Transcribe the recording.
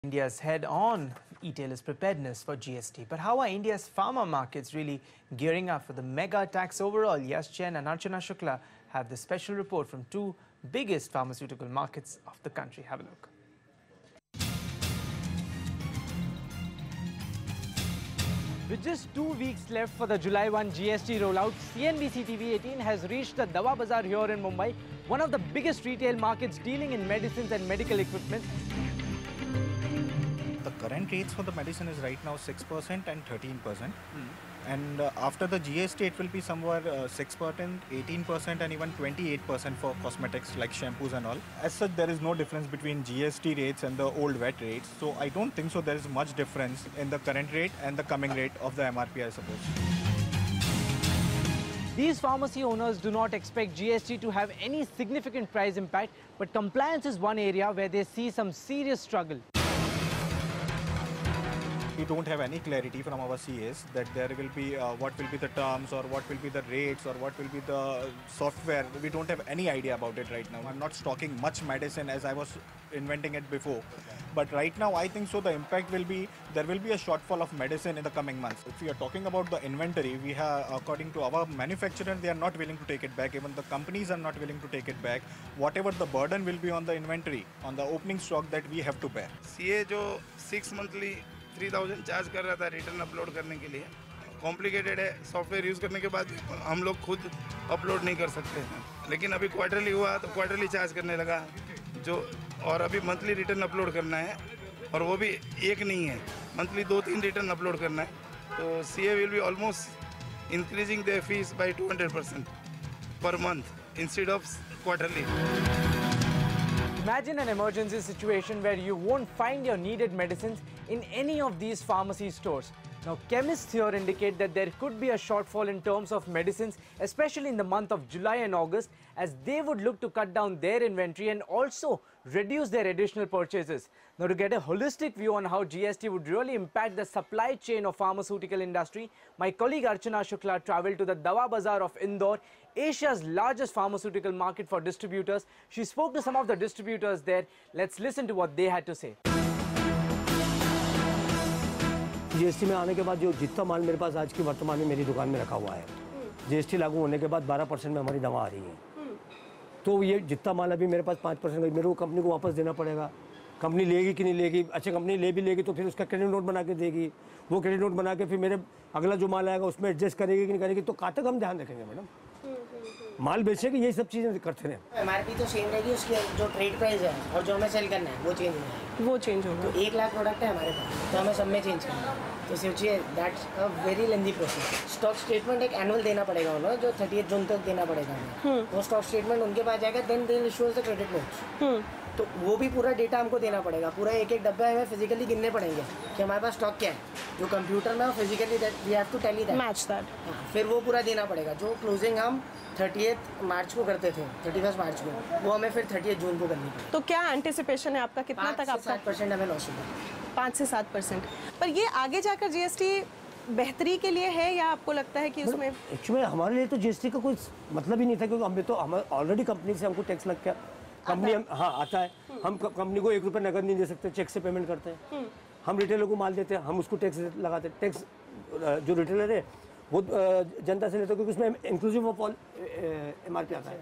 India's head-on e-tailers preparedness for GST. But how are India's pharma markets really gearing up for the mega tax overall? Yash Jain and Archana Shukla have the special report from two biggest pharmaceutical markets of the country. Have a look. With just 2 weeks left for the July 1 GST rollout, CNBC TV18 has reached the Dawa Bazaar here in Mumbai, one of the biggest retail markets dealing in medicines and medical equipment. The current rates for the medicine is right now 6% and 13%. And after the GST, it will be somewhere 6%, 18% and even 28% for cosmetics like shampoos and all. As such, there is no difference between GST rates and the old VAT rates. So I don't think so there is much difference in the current rate and the coming rate of the MRP, I suppose. These pharmacy owners do not expect GST to have any significant price impact, but compliance is one area where they see some serious struggle. We don't have any clarity from our CAs that there will be what will be the terms or what will be the rates or what will be the software. We don't have any idea about it right now. I'm not stocking much medicine as I was inventing it before. But right now I think so the impact will be, there will be a shortfall of medicine in the coming months. If we are talking about the inventory, we have, according to our manufacturer, they are not willing to take it back. Even the companies are not willing to take it back. Whatever the burden will be on the inventory, on the opening stock that we have to bear. CA जो 6 monthly 3000 charge कर रहा था return upload करने के लिए, complicated है। Software use करने के बाद हम लोग खुद अपलोड नहीं कर सकते हैं, लेकिन अभी क्वार्टरली हुआ तो क्वार्टरली चार्ज करने लगा जो, और अभी मंथली रिटर्न अपलोड करना है और वो भी एक नहीं है, मंथली 2-3 रिटर्न अपलोड करना है। तो CA will be almost increasing their fees by 200% per month instead of quarterly. Imagine an emergency situation where you won't find your needed medicines in any of these pharmacy stores. Now, chemists here indicate that there could be a shortfall in terms of medicines, especially in the month of July and August, as they would look to cut down their inventory and also reduce their additional purchases. Now, to get a holistic view on how GST would really impact the supply chain of pharmaceutical industry, my colleague Archana Shukla travelled to the Dawa Bazaar of Indore, Asia's largest pharmaceutical market for distributors. She spoke to some of the distributors there. Let's listen to what they had to say. GST में आने के बाद जो जितना माल मेरे पास आज की वर्तमान में मेरी दुकान में रखा हुआ है, GST लागू होने के बाद 12% में हमारी दवा आ रही है, तो ये जितना माल अभी मेरे पास 5% मेरे को कंपनी को वापस देना पड़ेगा. कंपनी लेगी कि नहीं लेगी? अच्छा, कंपनी ले भी लेगी तो फिर उसका क्रेडिट नोट बना के देगी. वो क्रेडिट नोट बना के फिर मेरे अगला जो माल आएगा उसमें एडजस्ट करेगी कि नहीं करेगी, तो कहाँ तक हम ध्यान रखेंगे मैडम? माल बेचने की यही सब चीज़ें करते हैं. MRP तो सेम रहेगी, उसकी जो ट्रेड प्राइस है और जो हमें सेल करना है वो चेंज हो जाएगा. वो चेंज होगा. तो 1 लाख प्रोडक्ट है हमारे पास, तो हमें सब में चेंज करना है. तो सोचिए that's a very lengthy process. Stock statement एक एनुअल देना पड़ेगा उन्हें, जो 30 जून तक देना पड़ेगा हमें. वो स्टॉक स्टेटमेंट उनके पास जाएगा, then they will issue the credit notes. तो वो भी पूरा डेटा हमको देना पड़ेगा. पूरा एक डब्बा हमें फिजिकली गिनने पड़ेंगे कि हमारे पास स्टॉक क्या है. जो कंप्यूटर में physically we have to tell that match that. फिर वो पूरा देना पड़ेगा. जो क्लोजिंग हम 30 मार्च को करते थे, 31 मार्च को, वो हमें फिर 30 जून को करनी पड़ेगी. तो क्या एंटिसिपेशन है आपका, कितना तक आपका? 7% हमें लॉस होगा. 5 से 7%. पर ये आगे जाकर GST बेहतरी के लिए है या आपको लगता है कि उसमें? एक्चुअली हमारे लिए तो GST का कोई मतलब ही नहीं था, क्योंकि हमें तो ऑलरेडी कंपनी से हमको टैक्स लग गया. कंपनी हाँ आता है, हम कंपनी को 1 रुपये नगद नहीं दे सकते, चेक से पेमेंट करते हैं. हम रिटेलर को माल देते हैं, हम उसको टैक्स लगाते हैं. टैक्स जो रिटेलर है वो जनता से लेते हैं, क्योंकि उसमें इंक्लूसिव ऑफ ऑल MRP आता है.